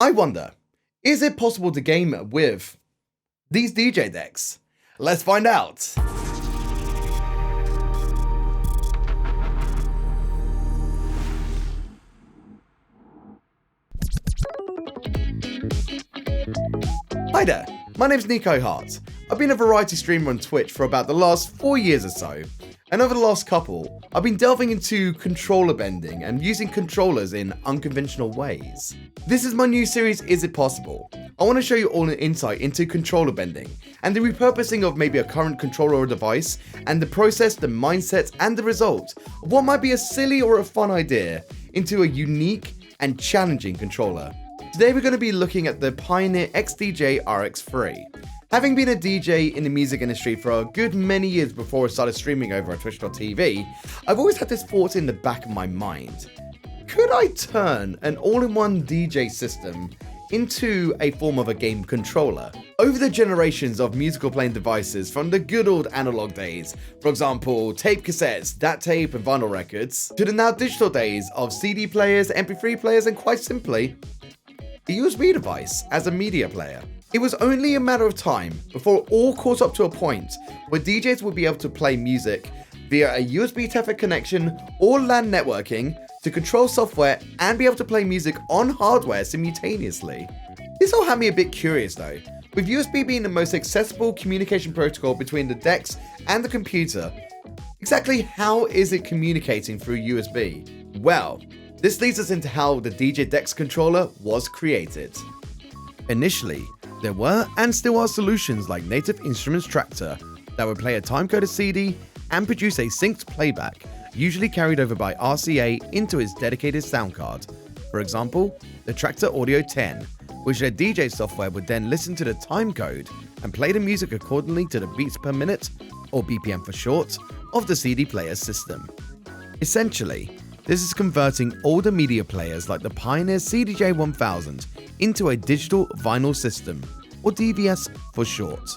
I wonder, is it possible to game with these DJ decks? Let's find out. Hi there, my name's Nico Hart. I've been a variety streamer on Twitch for about the last 4 years or so, and over the last couple, I've been delving into controller bending and using controllers in unconventional ways. This is my new series, Is It Possible? I want to show you all an insight into controller bending, and the repurposing of maybe a current controller or device, and the process, the mindset, and the result of what might be a silly or a fun idea into a unique and challenging controller. Today we're going to be looking at the Pioneer XDJ RX3. Having been a DJ in the music industry for a good many years before I started streaming over at Twitch.tv, I've always had this thought in the back of my mind. Could I turn an all-in-one DJ system into a form of a game controller? Over the generations of musical playing devices from the good old analog days, for example, tape cassettes, DAT tape and vinyl records, to the now digital days of CD players, MP3 players, and quite simply, a USB device as a media player. It was only a matter of time before it all caught up to a point where DJs would be able to play music via a USB Ethernet connection or LAN networking to control software and be able to play music on hardware simultaneously. This all had me a bit curious though, with USB being the most accessible communication protocol between the decks and the computer. Exactly how is it communicating through USB? Well, this leads us into how the DJ Dex controller was created. Initially, there were and still are solutions like Native Instruments Traktor that would play a timecoded CD and produce a synced playback, usually carried over by RCA into its dedicated sound card. For example, the Traktor Audio 10, which their DJ software would then listen to the timecode and play the music accordingly to the beats per minute, or BPM for short, of the CD player system. Essentially, this is converting older media players like the Pioneer CDJ 1000 into a digital vinyl system, or DVS for short.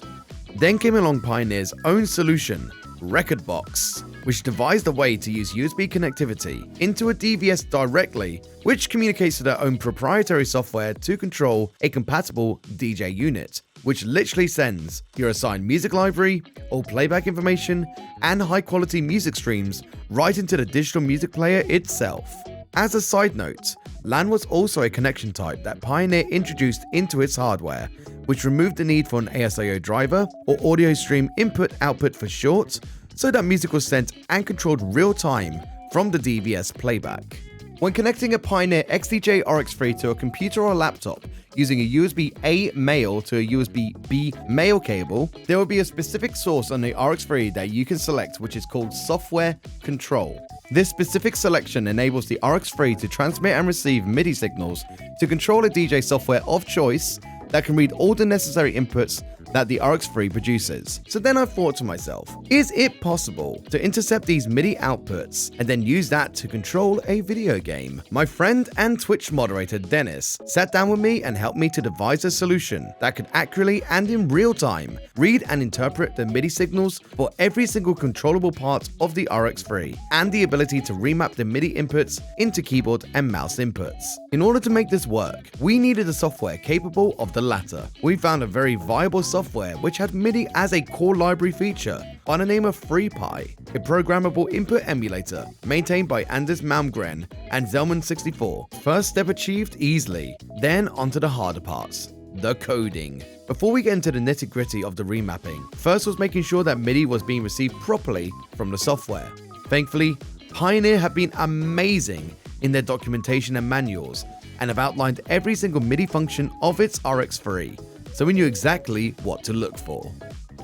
Then came along Pioneer's own solution, Rekordbox, which devised a way to use USB connectivity into a DVS directly, which communicates to their own proprietary software to control a compatible DJ unit, which literally sends your assigned music library, all playback information, and high-quality music streams right into the digital music player itself. As a side note, LAN was also a connection type that Pioneer introduced into its hardware, which removed the need for an ASIO driver or audio stream input-output for short, so that music was sent and controlled real-time from the DVS playback. When connecting a Pioneer XDJ RX3 to a computer or laptop using a USB-A male to a USB-B male cable, there will be a specific source on the RX3 that you can select, which is called Software Control. This specific selection enables the RX3 to transmit and receive MIDI signals to control a DJ software of choice that can read all the necessary inputs that the RX3 produces. So then I thought to myself, is it possible to intercept these MIDI outputs and then use that to control a video game? My friend and Twitch moderator Dennis sat down with me and helped me to devise a solution that could accurately and in real time read and interpret the MIDI signals for every single controllable part of the RX3 and the ability to remap the MIDI inputs into keyboard and mouse inputs. In order to make this work, we needed a software capable of the latter. We found a very viable software which had MIDI as a core library feature by the name of FreePie, a programmable input emulator maintained by Anders Malmgren and Zelman64. First step achieved easily, then onto the harder parts, the coding. Before we get into the nitty-gritty of the remapping, first was making sure that MIDI was being received properly from the software. Thankfully, Pioneer have been amazing in their documentation and manuals and have outlined every single MIDI function of its RX3, so we knew exactly what to look for.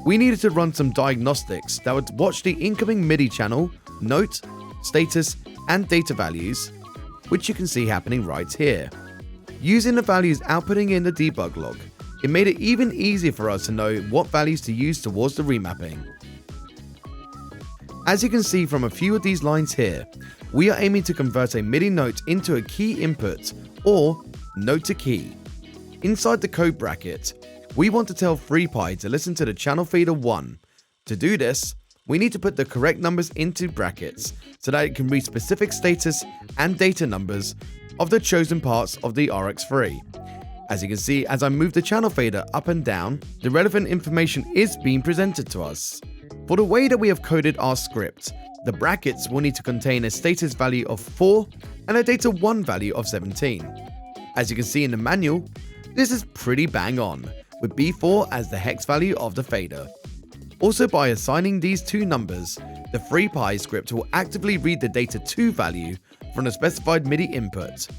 We needed to run some diagnostics that would watch the incoming MIDI channel, note, status, and data values, which you can see happening right here. Using the values outputting in the debug log, it made it even easier for us to know what values to use towards the remapping. As you can see from a few of these lines here, we are aiming to convert a MIDI note into a key input, or note to key. Inside the code bracket, we want to tell FreePie to listen to the channel fader 1. To do this, we need to put the correct numbers into brackets so that it can read specific status and data numbers of the chosen parts of the RX3. As you can see, as I move the channel fader up and down, the relevant information is being presented to us. For the way that we have coded our script, the brackets will need to contain a status value of 4 and a data 1 value of 17. As you can see in the manual, this is pretty bang on, with B4 as the hex value of the fader. Also, by assigning these two numbers, the FreePie script will actively read the data 2 value from the specified MIDI input.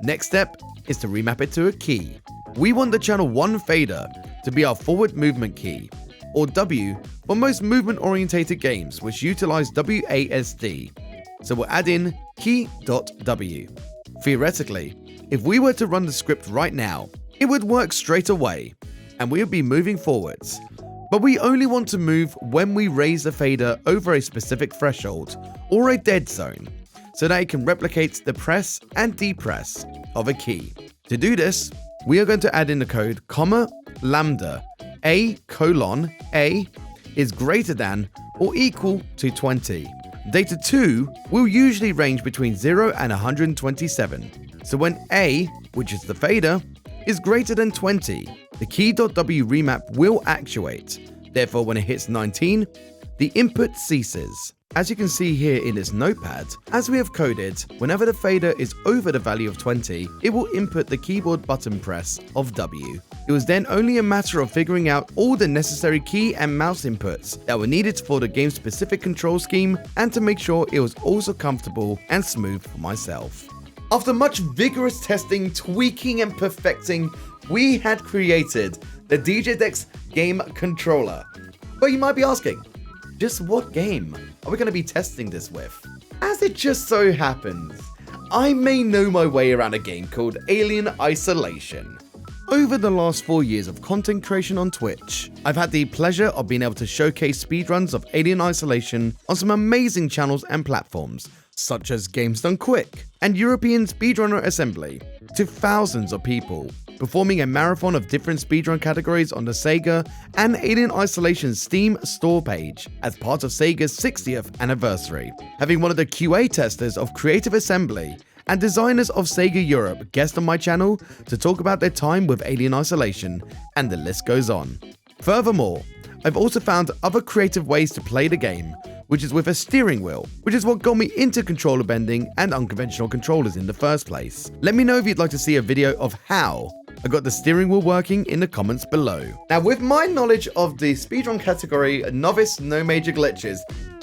Next step is to remap it to a key. We want the channel 1 fader to be our forward movement key, or W for most movement-orientated games which utilize WASD, so we'll add in key.W. Theoretically, if we were to run the script right now, it would work straight away, and we would be moving forwards. But we only want to move when we raise the fader over a specific threshold, or a dead zone, so that it can replicate the press and depress of a key. To do this, we are going to add in the code comma lambda A:(A) is greater than or equal to 20. Data 2 will usually range between 0 and 127. So when A, which is the fader, is greater than 20, the key.w remap will actuate. Therefore, when it hits 19, the input ceases. As you can see here in this notepad, as we have coded, whenever the fader is over the value of 20, it will input the keyboard button press of W. It was then only a matter of figuring out all the necessary key and mouse inputs that were needed for the game's specific control scheme and to make sure it was also comfortable and smooth for myself. After much vigorous testing, tweaking and perfecting, we had created the DJ Dex game controller. But you might be asking, just what game are we going to be testing this with? As it just so happens, I may know my way around a game called Alien Isolation. Over the last 4 years of content creation on Twitch, I've had the pleasure of being able to showcase speedruns of Alien Isolation on some amazing channels and platforms, such as Games Done Quick and European Speedrunner Assembly, to thousands of people, performing a marathon of different speedrun categories on the Sega and Alien Isolation Steam store page as part of Sega's 60th anniversary, having one of the QA testers of Creative Assembly and designers of Sega Europe guest on my channel to talk about their time with Alien Isolation, and the list goes on. Furthermore, I've also found other creative ways to play the game, which is with a steering wheel, which is what got me into controller bending and unconventional controllers in the first place. Let me know if you'd like to see a video of how I got the steering wheel working in the comments below. Now, with my knowledge of the speedrun category, novice, no major glitches,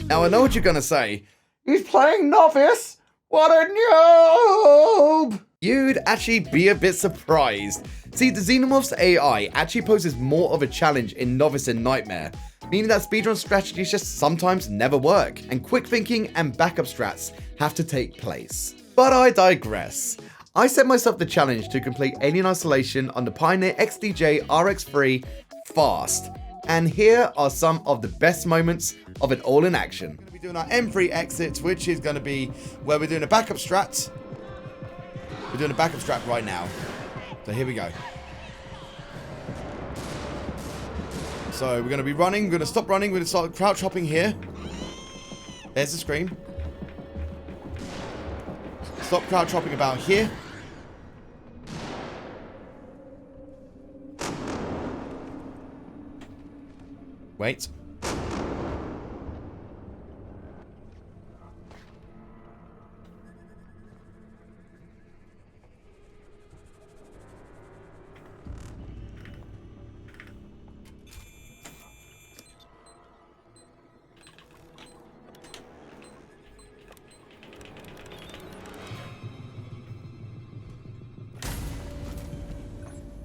now I know what you're gonna say. He's playing novice? What a noob! You'd actually be a bit surprised. See, the Xenomorph's AI actually poses more of a challenge in Novice and Nightmare, meaning that speedrun strategies just sometimes never work, and quick thinking and backup strats have to take place. But I digress. I set myself the challenge to complete Alien Isolation on the Pioneer XDJ RX3 fast, and here are some of the best moments of it all in action. We're going to be doing our M3 exit, which is going to be where we're doing a backup strat. We're doing a backup strat right now. So here we go. So we're going to be running, we're going to stop running, we're going to start crouch hopping here. There's the screen. Stop crouch hopping about here. Wait.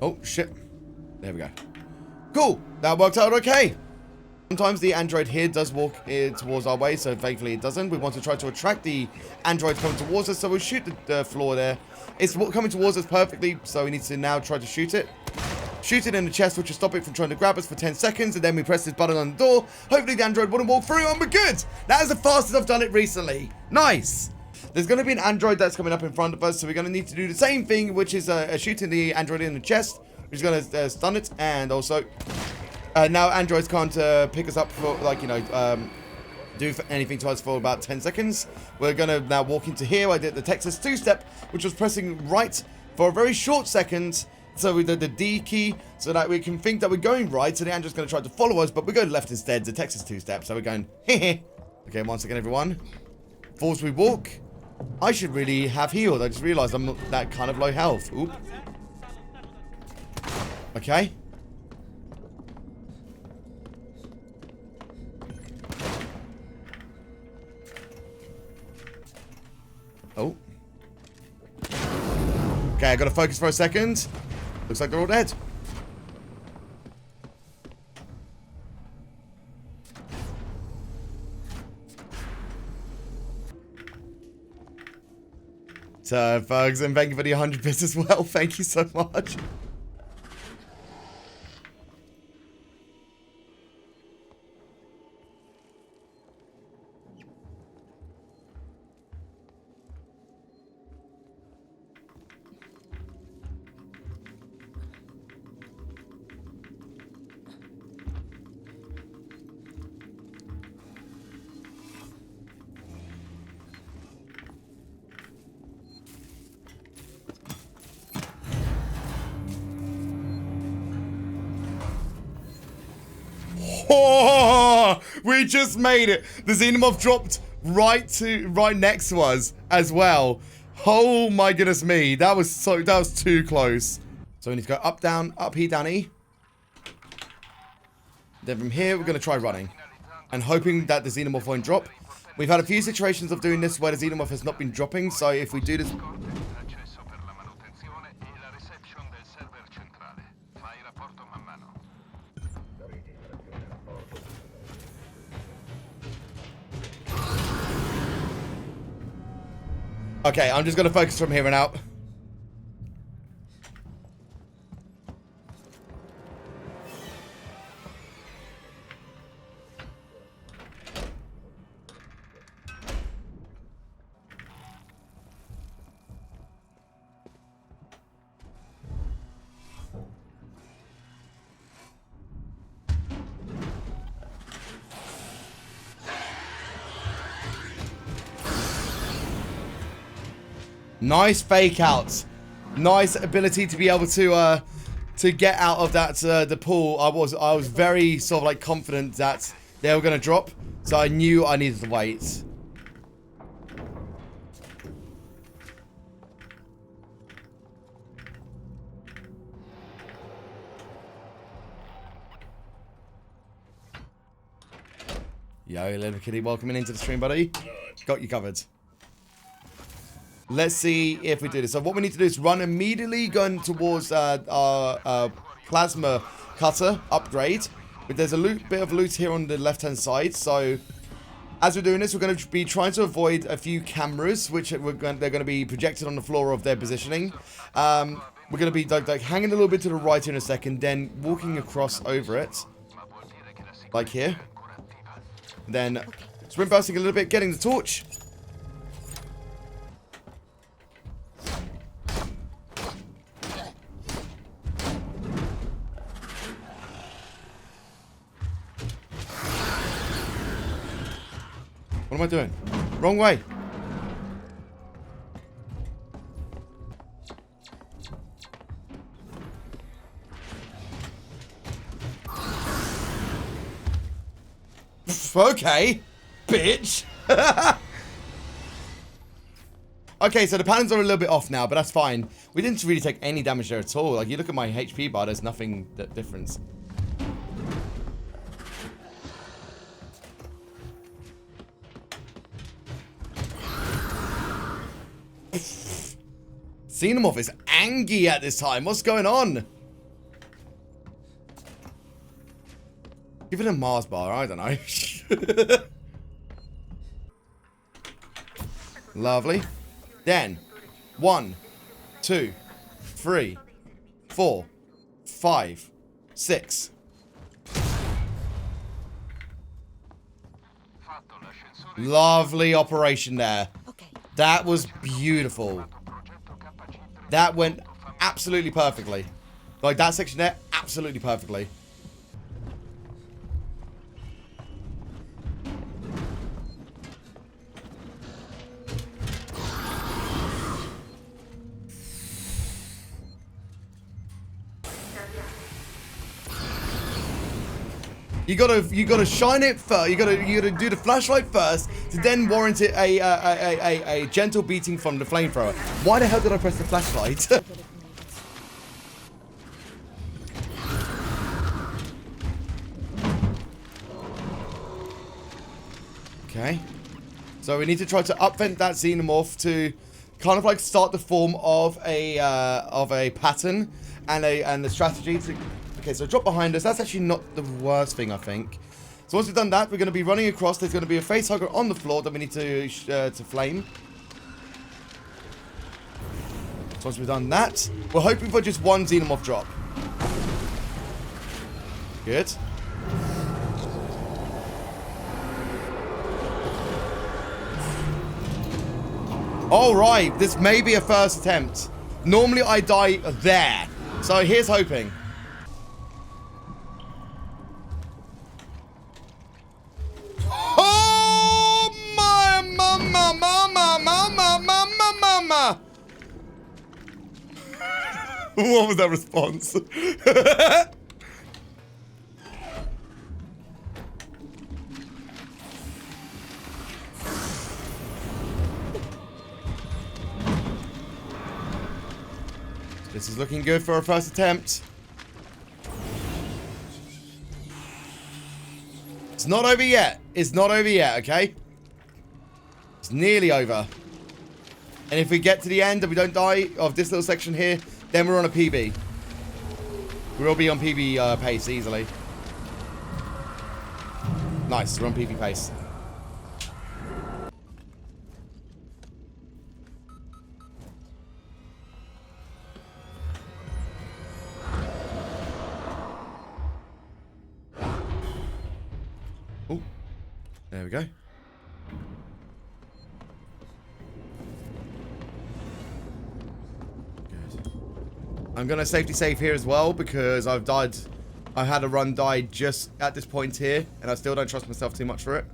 Oh, shit. There we go. Cool. That worked out okay. Sometimes the android here does walk towards our way, so thankfully it doesn't. We want to try to attract the android coming towards us, so we'll shoot the floor there. It's coming towards us perfectly, so we need to now try to shoot it. Shoot it in the chest, which will stop it from trying to grab us for 10 seconds, and then we press this button on the door. Hopefully the android wouldn't walk through, and we're good! That is the fastest I've done it recently. Nice! There's going to be an android that's coming up in front of us, so we're going to need to do the same thing, which is shooting the android in the chest, which is going to stun it, and also now androids can't pick us up for, like, you know, do anything to us for about 10 seconds. We're going to now walk into here. I did the Texas two-step, which was pressing right for a very short second, So we did the D key so that we can think that we're going right. So the android's going to try to follow us, but we're going left instead. It takes us 2 steps. So we're going, heh. Okay, once again, everyone. Forwards we walk. I should really have healed. I just realized I'm not that kind of low health. Oop. Okay. Oh. Okay, I gotta focus for a second. Looks like they're all dead. So, folks, and thank you for the 100 bits as well. Thank you so much. Oh, we just made it. The Xenomorph dropped right next to us as well. Oh my goodness me. That was too close. So we need to go up, down, up, E, down, E. Then from here, we're going to try running. And hoping that the Xenomorph won't drop. We've had a few situations of doing this where the Xenomorph has not been dropping. So if we do this... Okay, I'm just going to focus from here and out. Nice fake outs. Nice ability to be able to get out of that the pool. I was very sort of like confident that they were going to drop, so I knew I needed to wait. Yo, Little Kitty, welcome into the stream, buddy. Got you covered. Let's see if we do this. So what we need to do is run immediately going towards our plasma cutter upgrade. But there's a bit of loot here on the left-hand side. So as we're doing this, we're going to be trying to avoid a few cameras, which they're going to be projected on the floor of their positioning. We're going to be like hanging a little bit to the right in a second, then walking across over it, like here. Then sprint bursting a little bit, getting the torch. What am I doing? Wrong way. Okay, bitch. Okay, so the patterns are a little bit off now, but that's fine. We didn't really take any damage there at all. Like, you look at my HP bar, there's nothing that difference. Xenomorph is angry at this time. What's going on? Give it a Mars bar. I don't know. Lovely. Then 1, 2, 3, 4, 5, 6. Lovely operation there. That was beautiful. That went absolutely perfectly. Like, that section there, absolutely perfectly. You gotta shine it first. You gotta do the flashlight first to then warrant it a gentle beating from the flamethrower. Why the hell did I press the flashlight? Okay. So we need to try to upvent that xenomorph to kind of like start the form of a pattern and a strategy to. Okay, so drop behind us. That's actually not the worst thing, I think. So once we've done that, we're going to be running across. There's going to be a facehugger on the floor that we need to flame. So once we've done that, we're hoping for just one xenomorph drop. Good. All right, this may be a first attempt. Normally I die there. So here's hoping. Oh my mama. What was that response? This is looking good for our first attempt. It's not over yet. It's not over yet, okay? It's nearly over. And if we get to the end and we don't die of this little section here, then we're on a PB. We'll be on PB pace easily. Nice, we're on PB pace. Oh, there we go. I'm going to safety save here as well because I've died. I had a run die just at this point here and I still don't trust myself too much for it.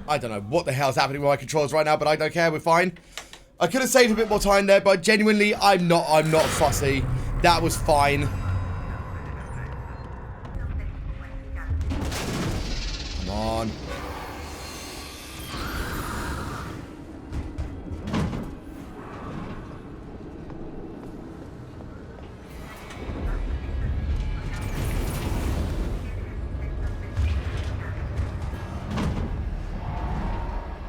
I don't know what the hell's happening with my controls right now, but I don't care. We're fine. I could have saved a bit more time there, but genuinely, I'm not fussy. That was fine. Come on.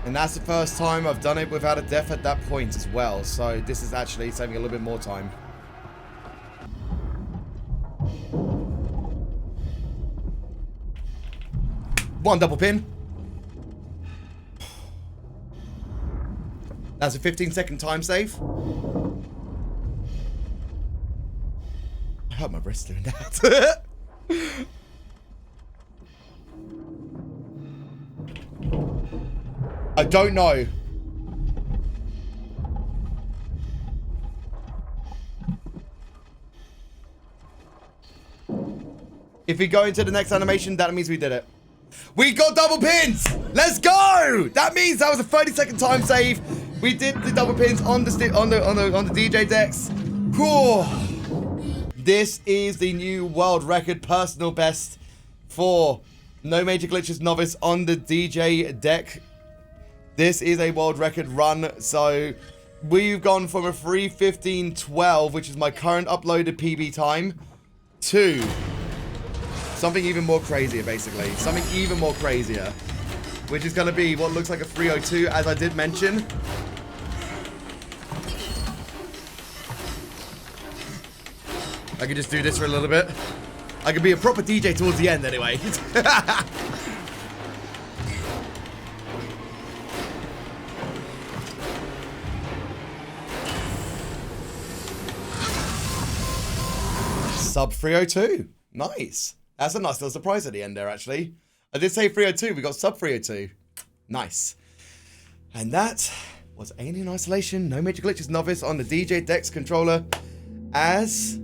And that's the first time I've done it without a death at that point as well. So this is actually saving a little bit more time. One double pin. That's a 15-second time save. I hurt my wrist doing that. I don't know. If we go into the next animation, that means we did it. We got double pins! Let's go! That means that was a 30-second time save. We did the double pins on the DJ decks. Cool. This is the new world record personal best for No Major Glitches Novice on the DJ deck. This is a world record run, so we've gone from a 3:15:12, which is my current uploaded PB time, to something even more crazier, basically. Something even more crazier, which is going to be what looks like a 3:02, as I did mention. I could just do this for a little bit. I could be a proper DJ towards the end, anyway. Sub 302. Nice. That's a nice little surprise at the end there, actually. I did say 302. We got sub 302. Nice. And that was Alien Isolation, No Major Glitches Novice on the DJ Dex controller as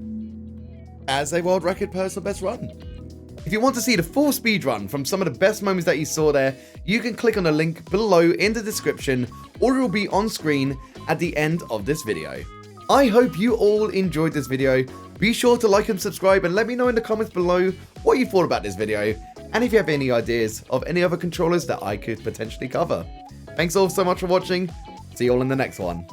a world record personal best run. If you want to see the full speedrun from some of the best moments that you saw there, you can click on the link below in the description, or it will be on screen at the end of this video. I hope you all enjoyed this video. Be sure to like and subscribe, and let me know in the comments below what you thought about this video, and if you have any ideas of any other controllers that I could potentially cover. Thanks all so much for watching. See you all in the next one.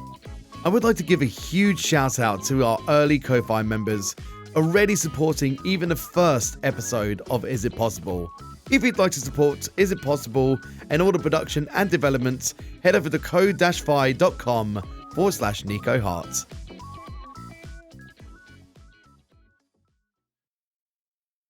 I would like to give a huge shout out to our early Ko-Fi members, already supporting even the first episode of Is It Possible. If you'd like to support Is It Possible and all the production and development, head over to ko-fi.com/NicoHeart.